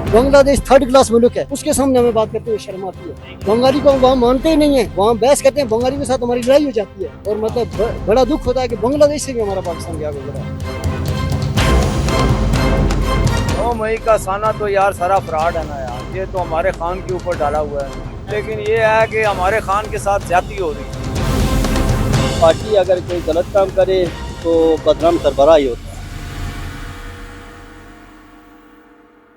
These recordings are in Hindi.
बांग्लादेश थर्ड क्लास मुल्क है, उसके सामने हमें बात करते हुए शर्म आती है। बंगाली को वहाँ मानते ही नहीं है, वहाँ बहस करते हैं, बंगाली के साथ हमारी लड़ाई हो जाती है। और मतलब बड़ा दुख होता है कि बांग्लादेश से भी हमारा पाकिस्तान क्या गुजरा है। 9 मई का साना तो यार सारा फ्रॉड है ना यार, ये तो हमारे खान के ऊपर डाला हुआ है, लेकिन ये है कि हमारे खान के साथ ज्यादती हो रही है। पार्टी अगर कोई गलत काम करे तो बदनाम सरबराह ही होता है।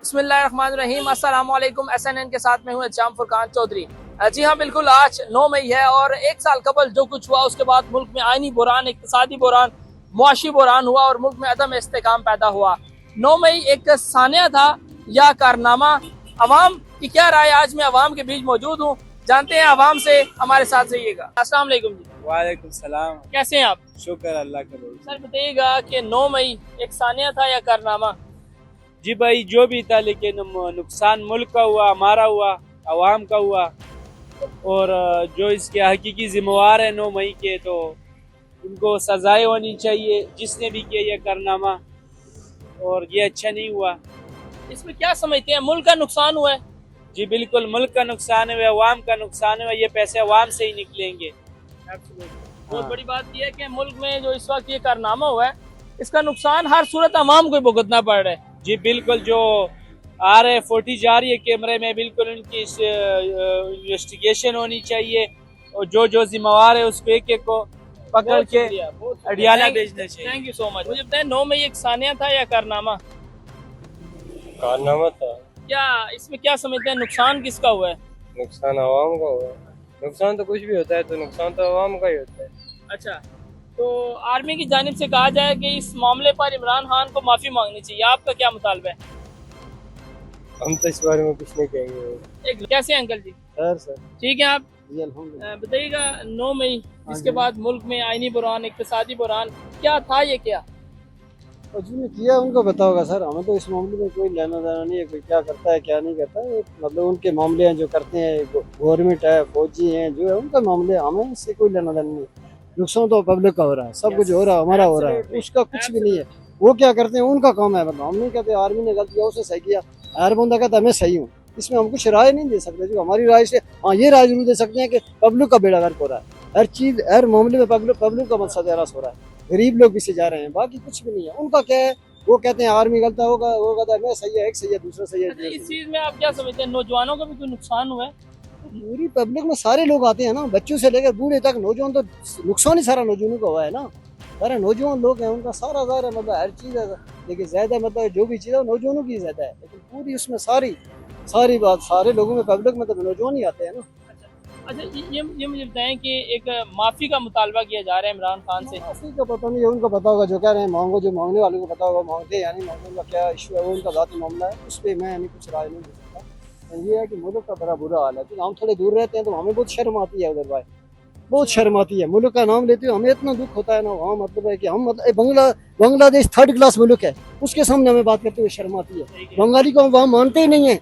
बिस्मिल्लाहिर्रहमानिर्रहीम, अस्सलाम वालेकुम। SNN के साथ में हूँ जाम फुरकान चौधरी। जी हाँ, बिल्कुल, आज 9 मई है और एक साल कबल जो कुछ हुआ उसके बाद मुल्क में आइनी बुरान, इक्तिसादी बुरान, मुआशी बुरान हुआ और मुल्क में अदम इस्तेकाम पैदा हुआ। 9 मई एक सानिया था या कारनामा? अवाम की क्या राय? आज मैं अवाम के बीच मौजूद हूँ, जानते हैं अवाम से, हमारे साथ रहिएगा। अस्सलाम वालेकुम जी। वालेकुम सलाम। कैसे हैं आप? शुक्र अल्लाह का। सर बताइएगा कि 9 मई एक सानिया था या कारनामा? जी भाई, जो भी था, लेकिन नुकसान मुल्क का हुआ, हमारा हुआ, अवाम का हुआ। और जो इसके हकीकी जिम्मेवार है 9 मई के, तो उनको सजाएं होनी चाहिए जिसने भी किया यह कारनामा, और ये अच्छा नहीं हुआ। इसमें क्या समझते हैं, मुल्क का नुकसान हुआ है? जी बिल्कुल, मुल्क का नुकसान है, अवाम का नुकसान है, ये पैसे अवाम से ही निकलेंगे। बहुत बड़ी बात यह है कि मुल्क में जो इस वक्त ये कारनामा हुआ है, इसका नुकसान हर सूरत अवाम को भुगतना पड़ रहा है। जी बिल्कुल, जो RA40 जा रही है कैमरे में, बिल्कुल उनकी इन्वेस्टिगेशन होनी चाहिए और जो जिम्मेवार है उसको एक एक को पकड़ के अडियाला भेजना चाहिए। Thank you so much. मुझे बताएं, 9 मई एक सानिया था या कारनामा? कारनामा था। क्या इसमें क्या समझते हैं, नुकसान किसका हुआ है? नुकसान आवाम का हुआ है। नुकसान तो कुछ भी होता है तो नुकसान तो आवाम का ही होता है। अच्छा, तो आर्मी की जानिब से कहा जाए कि इस मामले पर इमरान खान को माफी मांगनी चाहिए, आपका क्या मुतालबा है? हम तो इस बारे में कुछ नहीं कहेंगे। कैसे हैं अंकल जी? सर ठीक है आप जी अल्हम्दुलिल्लाह। बताइएगा, 9 मई इसके बाद मुल्क में आइनी बुरान, इक्तिसादी बुरान, क्या था ये? क्या और जिन्होंने किया उनको पता होगा सर, हमें तो इस मामले में कोई लेना देना नहीं है, कोई क्या करता है क्या नहीं करता है, मतलब उनके मामले हैं जो करते हैं, गवर्नमेंट है, फौजी हैं, जो है उनका मामले है, हमें इससे कोई लेना देना नहीं। नुकसान तो पब्लिक का हो रहा है, सब कुछ हो रहा है, हमारा हो रहा है, उसका कुछ भी नहीं है। वो क्या करते हैं उनका काम है, मतलब हम नहीं कहते आर्मी ने गलत किया उसने सही किया, हर बंदा कहता मैं सही हूँ, इसमें हम कुछ राय नहीं दे सकते। जो हमारी राय से हाँ ये राय जरूर दे सकते हैं कि पब्लिक का बेड़ा गर्क हो रहा है, हर चीज़ हर मामले में पब्लिक का मसला हो रहा है, गरीब लोग पीछे जा रहे हैं, बाकी कुछ भी नहीं है। उनका क्या है, वो कहते हैं आर्मी गलत होगा, वो कहता है मैं सही है, एक सही है दूसरा सही अच्छा, है। इस चीज में आप क्या समझते हैं, नौजवानों का भी कोई नुकसान हुआ है? पूरी पब्लिक में सारे लोग आते हैं ना, बच्चों से लेकर बूढ़े तक, नौजवान तो नुकसान ही सारा नौजवानों का हुआ है ना, सारे नौजवान लोग हैं, उनका सारा मतलब हर चीज़ है, लेकिन ज्यादा मतलब जो भी चीज़ है नौजवानों की ज्यादा है, लेकिन पूरी उसमें सारी बात सारे लोगों में पब्लिक में तो नौजवान ही आते हैं ना। अच्छा, ये मुझे बताएं कि एक माफी का मुतालबा किया जा रहा है इमरान खान से। माफी का पता नहीं है, उनको पता होगा, जो कह रहे हैं मांगो, जो मांगने वाले को पता होगा मांगते हैं यानी मांगने का क्या इशू है, वो उनका जाती मामला है, उस पर मैं कुछ राय नहीं दे सकता। ये है कि मुल्क का बड़ा बुरा हाल है, क्योंकि हम थोड़े दूर रहते हैं तो हमें बहुत शर्म आती है, उधर भाई बहुत शर्म आती है, मुल्क का नाम लेते हो हमें इतना दुख होता है ना, वहाँ मतलब है कि हम मतलब बांग्लादेश थर्ड क्लास मुल्क है, उसके सामने हमें बात करते हुए शर्म आती है। बंगाली को वहाँ मानते ही नहीं है,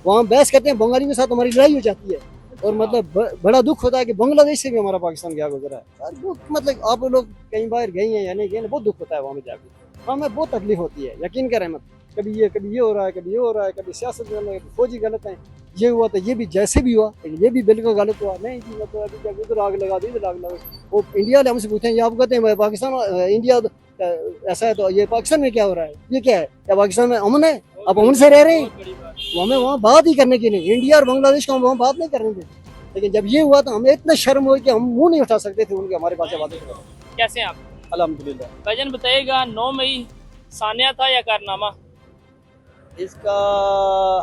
वहाँ बहस करते हैं, बंगाली के साथ हमारी लड़ाई हो जाती है। और मतलब बड़ा दुख होता है कि बांग्लादेश से भी हमारा पाकिस्तान क्या गुजरा है यार, बहुत मतलब आप लोग कहीं बाहर गई हैं या नहीं गए, बहुत दुख होता है वहाँ में जाकर, हमें बहुत तकलीफ होती है, यकीन करें मत। कभी ये हो रहा है, कभी ये हो रहा है, कभी सियासत में फौजी गलत है, ये हुआ तो ये भी जैसे भी हुआ, ये भी बिल्कुल गलत हुआ नहीं जी, मतलब अभी जब उधर आग लगा दी, इधर आग लगा, वो इंडिया वाले हमसे पूछते हैं ये आप कहते हैं पाकिस्तान इंडिया ऐसा है, तो ये पाकिस्तान में क्या हो रहा है, ये क्या है, क्या पाकिस्तान में अमन है, अब अमन से रह रहे हैं, वो हमें वहाँ बात ही करने की नहीं, इंडिया और बांग्लादेश को हम वहाँ बात नहीं करने थे, लेकिन जब ये हुआ तो हमें इतना शर्म हुई कि हम मुंह नहीं उठा सकते थे उनके हमारे पास बातें। कैसे हैं आप? अल्हम्दुलिल्लाह। भाईजान बताइएगा, 9 मई सानिया था या कारनामा? इसका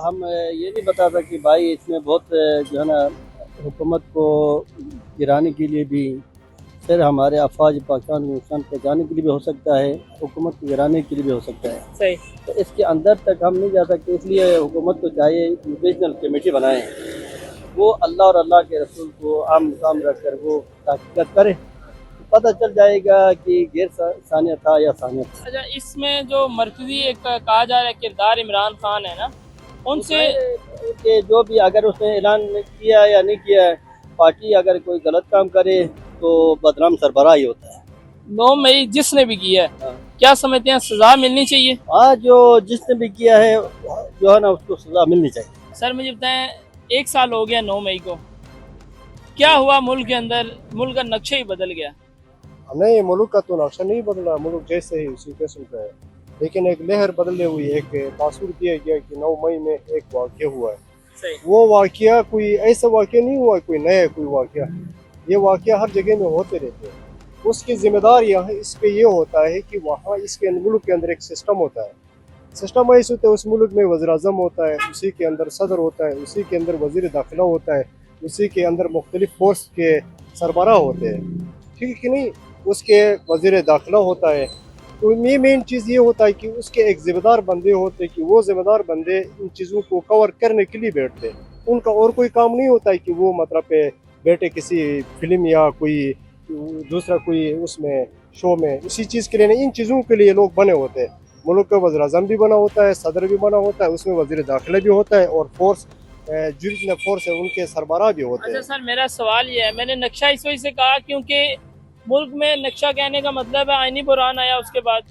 हम ये नहीं बता सकते भाई, इसमें बहुत जो है ना हुकूमत को गिराने के लिए भी, फिर हमारे अफवाज पाकिस्तान को नुकसान पहुँचाने के लिए भी हो सकता है, हुकूमत को गिराने के लिए भी हो सकता है। सही। तो इसके अंदर तक हम नहीं जा सकते, इसलिए हुकूमत को चाहिए नेशनल कमेटी बनाए, वो अल्लाह और अल्लाह के रसूल को आम मुकाम रख कर वो तहकीक़ात करे, पता चल जाएगा कि गैर सानिया था या सानिया था। अच्छा, इसमें जो मरकजी एक कहा जा रहा है किरदार इमरान खान है ना, उनसे कि जो भी अगर उसने ऐलान किया या नहीं किया है, पार्टी अगर कोई गलत काम करे तो बदनाम सरबराह ही होता है। 9 मई जिसने भी किया है, क्या समझते हैं, सजा मिलनी चाहिए? आज जो जिसने भी किया है जो है ना उसको सजा मिलनी चाहिए। सर मुझे बताएं, 1 साल हो गया 9 मई को, क्या हुआ मुल्क के अंदर? मुल्क का नक्शा ही बदल गया। नहीं, मुल्क का तो नक्शा नहीं बदला, मुल्क जैसे ही उसी किस्म का है, लेकिन एक लहर बदले हुई, एक तासुर किया गया कि 9 मई में एक वाक़या हुआ है। सही। वो वाक़या कोई ऐसा वाक़या नहीं हुआ, कोई नया कोई वाक़या, ये वाक़या हर जगह में होते रहते हैं। उसकी जिम्मेदार यहाँ इस पे ये होता है कि वहाँ इसके मुल्क के अंदर एक सिस्टम होता है, सिस्टम ऐसे होता है, उस मुल्क में वज़ीर-ए-आज़म होता है, उसी के अंदर सदर होता है, उसी के अंदर वज़ीर दाखिला होता है, उसी के अंदर मुख्तलिफ फोर्स के सरबराह होते हैं, ठीक है कि नहीं, उसके वज़ीर दाखिला होता है। तो ये मेन चीज़ ये होता है कि उसके एक ज़िम्मेदार बंदे होते हैं कि वो ज़िम्मेदार बंदे इन चीज़ों को कवर करने के लिए बैठते हैं। उनका और कोई काम नहीं होता है कि वो मतलब पे बैठे किसी फिल्म या कोई दूसरा कोई उसमें शो में, इसी चीज़ के लिए नहीं, इन चीज़ों के लिए लोग बने होते हैं। मुल्क का वज़ीर-ए-आज़म भी बना होता है, सदर भी बना होता है, उसमें वज़ीर दाखिला भी होता है और फोर्स जो जितने फोर्स है उनके सरबराह भी होते हैं। अच्छा सर, मेरा सवाल ये है, मैंने नक्शा इस वजह से कहा क्योंकि मुल्क में नक्शा कहने का मतलब है आइनी बुरान आया, उसके बाद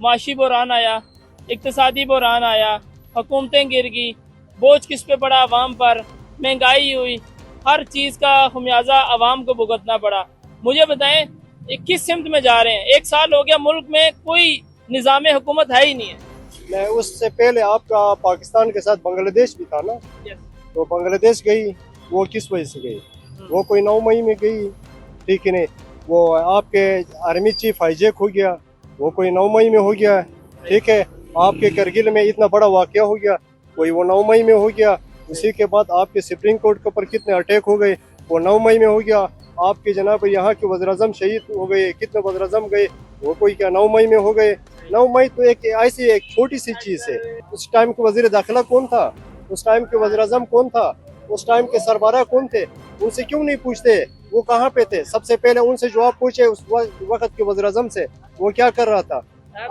माशी बुरान आया, इक्तिसादी बुरान आया, हुकूमतें गिर गई, बोझ किस पे पड़ा? अवाम पर। महंगाई हुई, हर चीज़ का खमियाजा अवाम को भुगतना पड़ा। मुझे बताएं, किस सिमत में जा रहे हैं? 1 साल हो गया, मुल्क में कोई निज़ाम हुकूमत है ही नहीं है। मैं उससे पहले आपका पाकिस्तान के साथ बांग्लादेश भी था ना, तो बांग्लादेश गई, वो किस वजह से गई? वो कोई 9 मई में गई, ठीक है नहीं, वो आपके आर्मी चीफ हाईजैक हो गया, वो कोई 9 मई में हो गया, ठीक है, आपके करगिल में इतना बड़ा वाक़या हो गया, कोई वो 9 मई में हो गया, उसी के बाद आपके सुप्रीम कोर्ट के ऊपर कितने अटैक हो गए, वो 9 मई में हो गया, आपके जनाब यहाँ के वज़ीर-ए-आज़म शहीद हो गए, कितने वज़ीर-ए-आज़म गए, वो कोई क्या 9 मई में हो गए। 9 मई तो एक ऐसी एक छोटी सी चीज़ है। उस टाइम के वज़ीर दाखिला कौन था? उस टाइम के वज़ीर-ए-आज़म कौन था? उस टाइम के सरबराह कौन थे? उनसे क्यों नहीं पूछते वो कहाँ पे थे? सबसे पहले उनसे जवाब पूछे उस वक्त के वज़ीर-ए-आज़म से, वो क्या कर रहा था।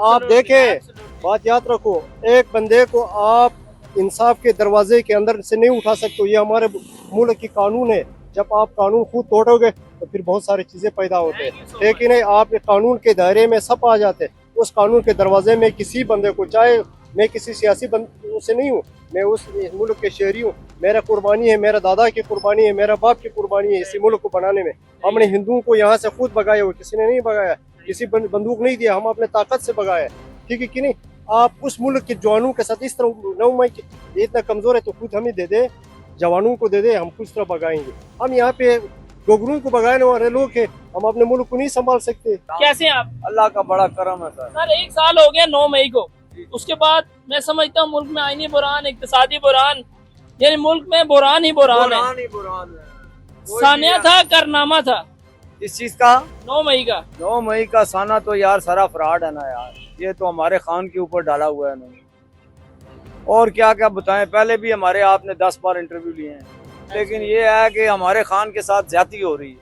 आप देखें, बात याद रखो, एक बंदे को आप इंसाफ के दरवाजे के अंदर से नहीं उठा सकते, ये हमारे मुल्क की कानून है। जब आप कानून खुद तोड़ोगे तो फिर बहुत सारी चीज़ें पैदा होते हैं, लेकिन आप कानून के दायरे में सब आ जाते। उस कानून के दरवाजे में किसी बंदे को, चाहे मैं किसी सियासी बंदे से नहीं हूँ, मैं उस मुल्क के शहरी हूँ, मेरा कुर्बानी है, मेरा दादा की कुर्बानी है, मेरा बाप की कुर्बानी है इसी मुल्क को बनाने में। हमने हिंदुओं को यहाँ से खुद भगाया हुआ, किसी ने नहीं भगाया, किसी बंदूक नहीं दिया, हम अपने ताकत से भगाया, ठीक है कि नहीं। आप उस मुल्क के जवानों के साथ इस तरह 9 मई के इतना कमज़ोर है तो खुद हमें दे दे, जवानों को दे दे, हम कुछ तरह भगाएंगे। हम यहाँ पे गोगरों को भगाने वाले लोग हैं, हम अपने मुल्क को नहीं संभाल सकते। कैसे हैं आप? अल्लाह का बड़ा करम है सर। सर 1 साल हो गया 9 मई को, उसके बाद मैं समझता हूँ मुल्क में आईनी बुरान, इक्तिसादी बुरान, यानी मुल्क में बुरान ही बुरान है। बुरान है। सानिया था, करनामा था इस चीज का 9 मई का। 9 मई का साना तो यार सारा फ्रॉड है ना यार, ये तो हमारे खान के ऊपर डाला हुआ है इन्होंने। और क्या क्या बताएं, पहले भी हमारे आपने 10 बार इंटरव्यू लिए हैं, लेकिन ये है कि हमारे खान के साथ ज्यादती हो रही है,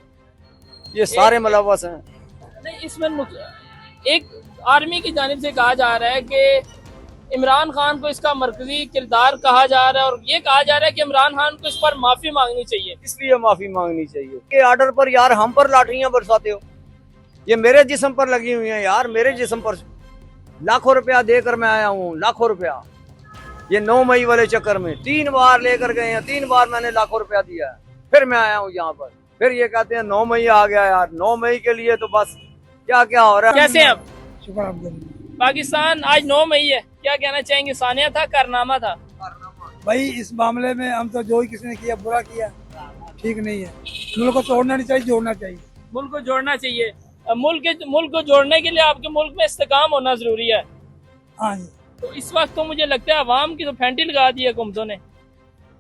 ये सारे मुलव्वस हैं। नहीं, इसमें एक आर्मी की जानिब से कहा जा रहा है कि इमरान खान को इसका मरकजी किरदार कहा जा रहा है, और ये कहा जा रहा है कि इमरान खान को इस पर माफी मांगनी चाहिए। इसलिए माफी मांगनी चाहिए के आर्डर पर यार हम पर लाठियां बरसाते हो, ये मेरे जिस्म पर लगी हुई हैं यार, मेरे जिस्म पर लाखों रुपया देकर मैं आया हूँ, लाखों रुपया, ये 9 मई वाले चक्कर में 3 बार लेकर गए हैं, 3 बार मैंने लाखों रुपया दिया है, फिर मैं आया हूँ यहाँ पर, फिर ये कहते हैं 9 मई आ गया यार। 9 मई के लिए तो बस क्या क्या हो रहा है। कैसे आप? शुक्र पाकिस्तान आज 9 मई है, क्या कहना चाहेंगे? सानिया था, कारनामा था? भाई इस मामले में हम तो जो ही किसी ने किया बुरा किया, ठीक नहीं है। मुल्क को तोड़ना नहीं चाहिए, जोड़ना चाहिए। मुल्क को जोड़ना चाहिए। मुल्क को जोड़ने के लिए आपके मुल्क में इस्तेकाम होना जरूरी है। हाँ जी। तो इस वक्त तो मुझे लगता है अवाम की तो फैंटी लगा दी है हुकूमतों ने।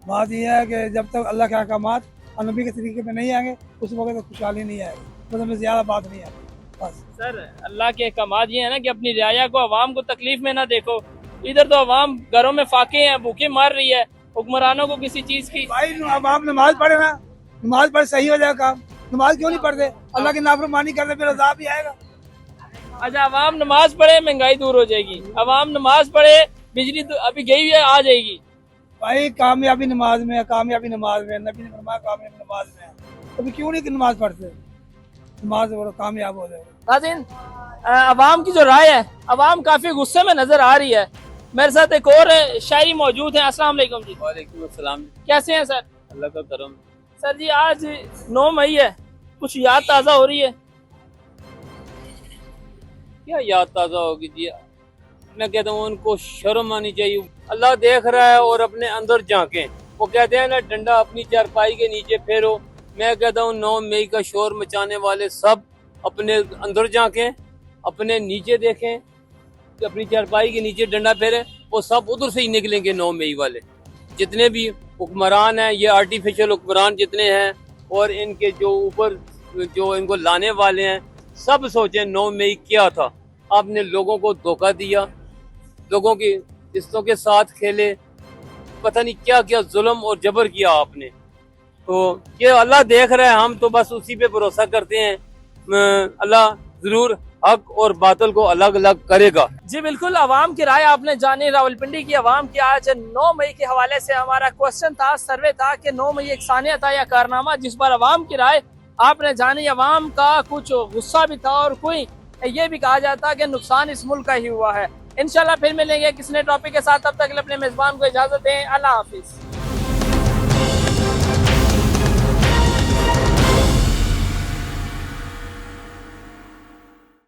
बात यह है कि जब तक अल्लाह के अहकामात और नबी के तरीके पे नहीं आएंगे उस वक्त तक खुशहाली नहीं आएगी, बस हमें ज्यादा बात नहीं आती बस। सर अल्लाह के अहकामात ये है ना कि अपनी रियाया को, अवाम को तकलीफ में ना देखो। इधर तो अवाम घरों में फाके हैं, भूखे मार रही है, हुक्मरानों को किसी चीज की। भाई अब आप नमाज पढ़े ना, नमाज पढ़े सही हो जाएगा काम। नमाज क्यों नहीं पढ़ते? अल्लाह की नाफरमानी करते फिर अज़ाब भी आएगा। अच्छा, अवाम नमाज पढ़े महंगाई दूर हो जाएगी, अवाम नमाज पढ़े बिजली अभी गई है आ जाएगी। भाई कामयाबी नमाज में है, कामयाबी नमाज में, नबी ने फरमाया कामयाबी नमाज में है, तो क्यों नहीं नमाज पढ़ते? नमाज कामयाब हो जाएगा। नाज़रीन, अवाम की जो राय है, अवाम काफी गुस्से में नजर आ रही है। मेरे साथ एक और शायरी मौजूद है। अस्सलाम वालेकुम जी। वालेकुम अस्सलाम। कैसे हैं सर? अल्लाह का करम। सर जी, आज 9 मई है, कुछ याद ताज़ा हो रही है? क्या याद ताज़ा होगी जी। मैं कहता हूँ उनको शर्म आनी चाहिए। अल्लाह देख रहा है और अपने अंदर झांके। वो कहते हैं ना, डंडा अपनी चारपाई के नीचे फेरो। मैं कहता हूँ 9 मई का शोर मचाने वाले सब अपने अंदर झांके, अपने नीचे देखें कि अपनी चारपाई के नीचे डंडा फेरे। वो सब उधर से ही निकलेंगे 9 मई वाले। जितने भी हुक्मरान हैं, ये आर्टिफिशियल हुक्मरान जितने हैं और इनके जो ऊपर जो इनको लाने वाले हैं, सब सोचें 9 मई क्या था। आपने लोगों को धोखा दिया, लोगों की रिश्तों के साथ खेले, पता नहीं क्या क्या जुल्म और जबर किया आपने। तो ये अल्लाह देख रहा है, हम तो बस उसी पे भरोसा करते हैं। अल्लाह जरूर हक और बातिल को अलग अलग करेगा। जी बिल्कुल, अवाम की राय आपने जानी। रावलपिंडी की अवाम की आज 9 मई के हवाले से हमारा क्वेश्चन था, सर्वे था कि 9 मई एक सानिया था या कारनामा, जिस पर अवाम की राय आपने जानी। अवाम का कुछ गुस्सा भी था और कोई ये भी कहा जाता है कि नुकसान इस मुल्क का ही हुआ है। इंशाल्लाह फिर मिलेंगे किसी नए टॉपिक के साथ, तब तक अपने मेजबान को इजाजत दें। अल्लाह हाफिज।